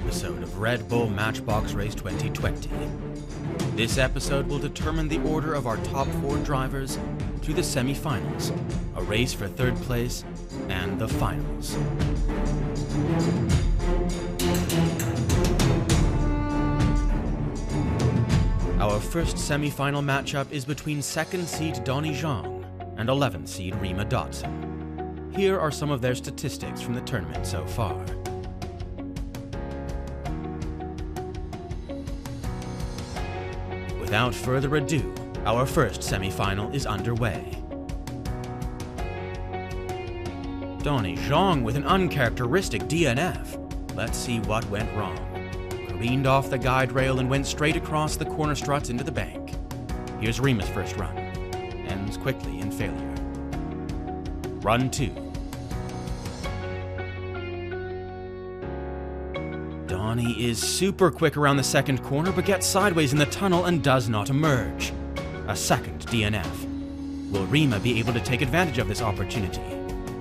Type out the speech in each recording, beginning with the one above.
episode of Red Bull Matchbox Race 2020. This episode will determine the order of our top 4 drivers to the semifinals, a race for 3rd place, and the finals. Our first semifinal matchup is between 2nd seed Donnie Zhang and 11th seed Rima Dotson. Here are some of their statistics from the tournament so far. Without further ado, our first semifinal is underway. Donnie Zhang with an uncharacteristic DNF. Let's see what went wrong. Careened off the guide rail and went straight across the corner struts into the bank. Here's Rima's first run. Ends quickly in failure. Run 2. Donnie is super quick around the second corner, but gets sideways in the tunnel and does not emerge. A second DNF. Will Rima be able to take advantage of this opportunity?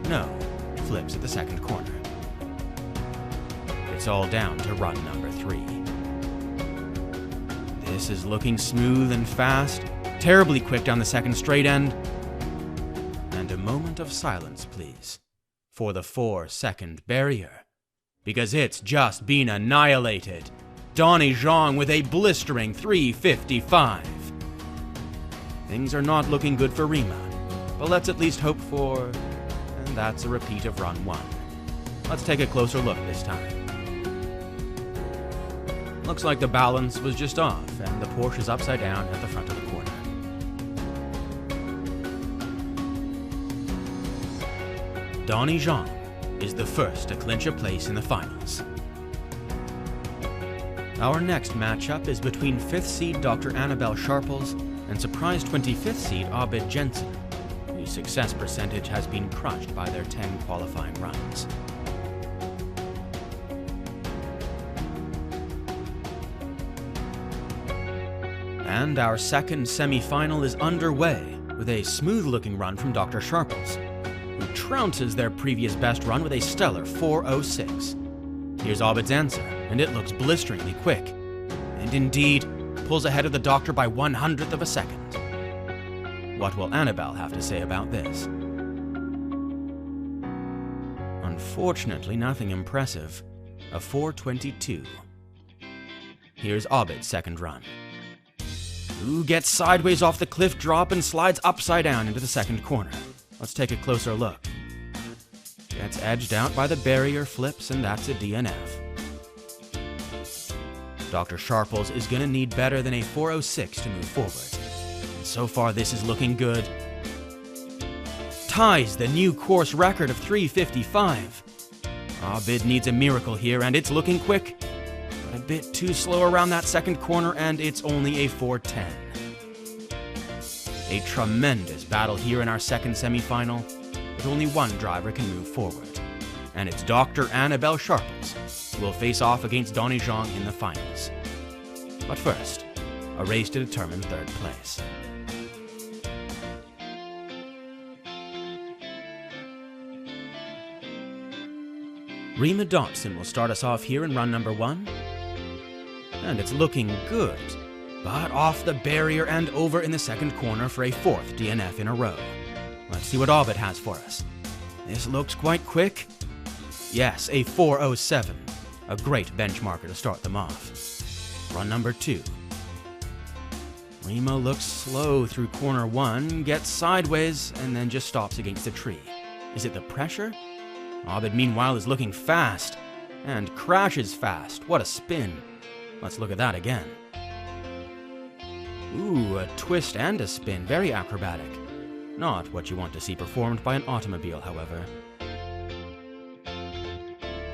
No. Flips at the second corner. It's all down to run number 3. This is looking smooth and fast, terribly quick down the second straight end. And a moment of silence, please, for the 4-second barrier. Because it's just been annihilated. Donnie Zhang with a blistering 3:55. Things are not looking good for Rima, but let's at least hope for, and that's a repeat of run 1. Let's take a closer look this time. Looks like the balance was just off, and the Porsche is upside down at the front of the corner. Donnie Zhang is the first to clinch a place in the finals. Our next matchup is between 5th seed Dr. Annabelle Sharples and surprise 25th seed Abid Jensen, whose success percentage has been crushed by their 10 qualifying runs. And our second semi-final is underway with a smooth-looking run from Dr. Sharples, who trounces their previous best run with a stellar 4:06. Here's Abid's answer, and it looks blisteringly quick, and indeed pulls ahead of the Doctor by 1/100th of a second. What will Annabelle have to say about this? Unfortunately, nothing impressive. A 4:22. Here's Abid's second run. Who gets sideways off the cliff drop and slides upside down into the second corner. Let's take a closer look. Gets edged out by the barrier, flips, and that's a DNF. Dr. Sharples is going to need better than a 4:06 to move forward. And so far, this is looking good. Ties the new course record of 3:55. Abid needs a miracle here, and it's looking quick. But a bit too slow around that second corner, and it's only a 4:10. A tremendous battle here in our second semifinal, but only one driver can move forward. And it's Dr. Annabelle Sharples, who will face off against Donnie Zhang in the finals. But first, a race to determine 3rd place. Rima Dotson will start us off here in run number 1. And it's looking good, but off the barrier and over in the second corner for a 4th DNF in a row. Let's see what Abid has for us. This looks quite quick. Yes, a 4:07. A great benchmarker to start them off. Run number 2. Rima looks slow through corner 1, gets sideways, and then just stops against a tree. Is it the pressure? Abid, meanwhile, is looking fast, and crashes fast. What a spin. Let's look at that again. Ooh, a twist and a spin, very acrobatic. Not what you want to see performed by an automobile, however.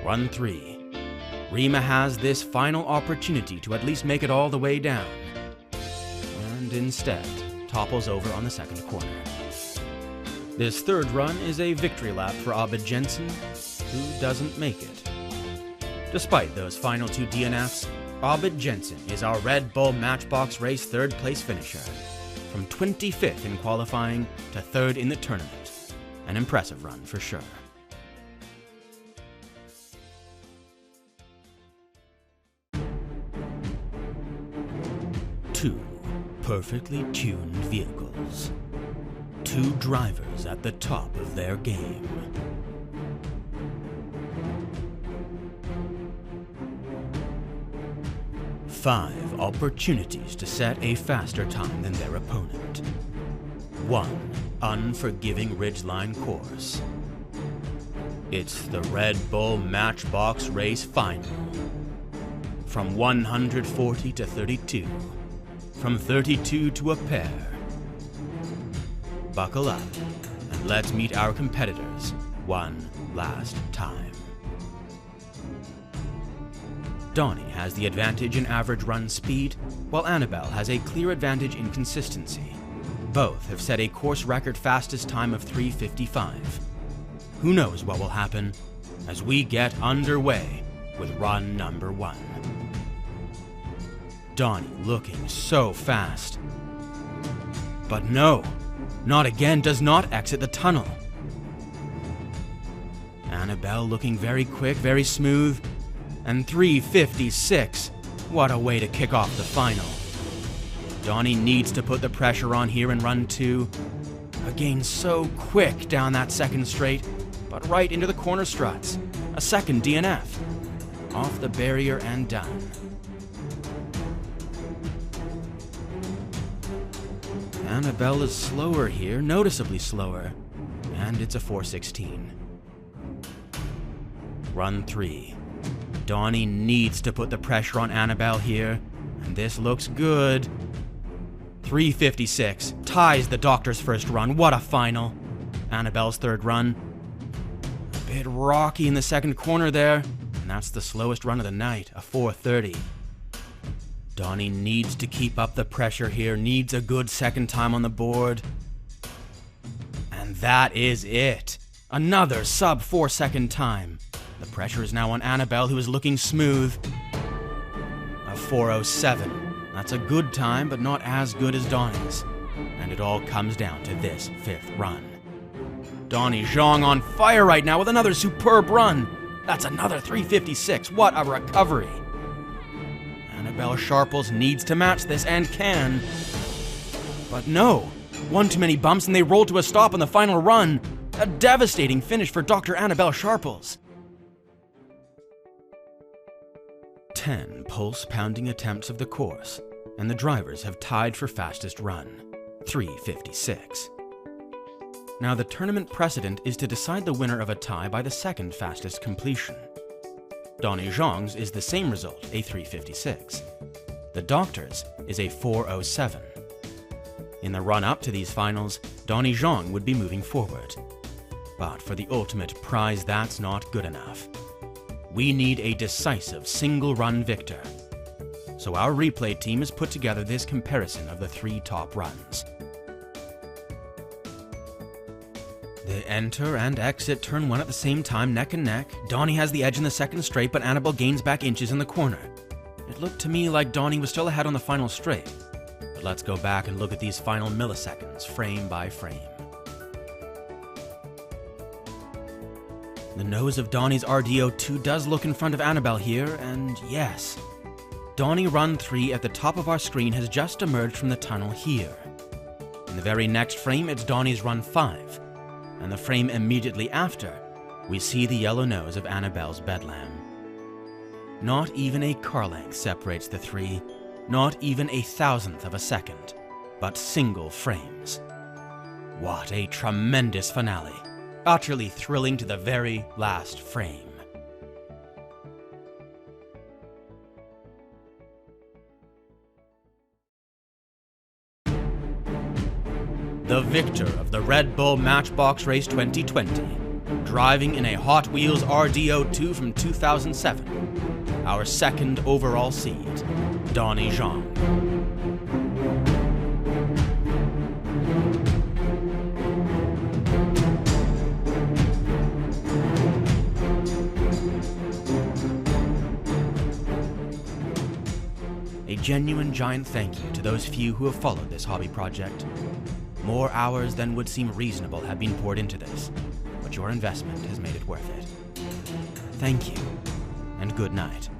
Run 3. Rima has this final opportunity to at least make it all the way down. And instead, topples over on the second corner. This 3rd run is a victory lap for Abid Jensen, who doesn't make it. Despite those final 2 DNFs, Abid Jensen is our Red Bull Matchbox Race 3rd place finisher, from 25th in qualifying to 3rd in the tournament. An impressive run for sure. Two perfectly tuned vehicles. Two drivers at the top of their game. Five opportunities to set a faster time than their opponent. One unforgiving ridgeline course. It's the Red Bull Matchbox Race final. From 140 to 32. From 32 to a pair. Buckle up, and let's meet our competitors one last time. Donnie has the advantage in average run speed, while Annabelle has a clear advantage in consistency. Both have set a course record fastest time of 3:55. Who knows what will happen as we get underway with run number 1. Donnie looking so fast. But no, not again, does not exit the tunnel. Annabelle looking very quick, very smooth, and 3:56. What a way to kick off the final. Donnie needs to put the pressure on here in run 2. Again, so quick down that second straight, but right into the corner struts. A second DNF. Off the barrier and done. Annabelle is slower here, noticeably slower, and it's a 4:16. Run 3. Donnie needs to put the pressure on Annabelle here, and this looks good. 3:56 ties the Doctor's first run. What a final. Annabelle's third run. A bit rocky in the second corner there, and that's the slowest run of the night, a 4:30. Donnie needs to keep up the pressure here, needs a good second time on the board. And that is it. Another sub 4-second time. The pressure is now on Annabelle, who is looking smooth. A 4:07. That's a good time, but not as good as Donnie's. And it all comes down to this 5th run. Donnie Zhang on fire right now with another superb run. That's another 3:56. What a recovery. Annabelle Sharples needs to match this and can. But no. One too many bumps and they roll to a stop on the final run. A devastating finish for Dr. Annabelle Sharples. 10 pulse-pounding attempts of the course, and the drivers have tied for fastest run, 3:56. Now the tournament precedent is to decide the winner of a tie by the second fastest completion. Donnie Zhang's is the same result, a 3:56. The Doctor's is a 4:07. In the run-up to these finals, Donnie Zhang would be moving forward. But for the ultimate prize, that's not good enough. We need a decisive single-run victor. So our replay team has put together this comparison of the 3 top runs. They enter and exit turn 1 at the same time, neck and neck. Donnie has the edge in the second straight, but Annabelle gains back inches in the corner. It looked to me like Donnie was still ahead on the final straight. But let's go back and look at these final milliseconds, frame by frame. The nose of Donnie's RDO2 does look in front of Annabelle here, and yes, Donnie run 3 at the top of our screen has just emerged from the tunnel here. In the very next frame, it's Donnie's run 5, and the frame immediately after, we see the yellow nose of Annabelle's Bedlam. Not even a car length separates the 3, not even a 1,000th of a second, but single frames. What a tremendous finale. Utterly thrilling to the very last frame. The victor of the Red Bull Matchbox Race 2020, driving in a Hot Wheels RDO2 from 2007, our second overall seed, Donnie Zhang. A genuine giant thank you to those few who have followed this hobby project. More hours than would seem reasonable have been poured into this, but your investment has made it worth it. Thank you, and good night.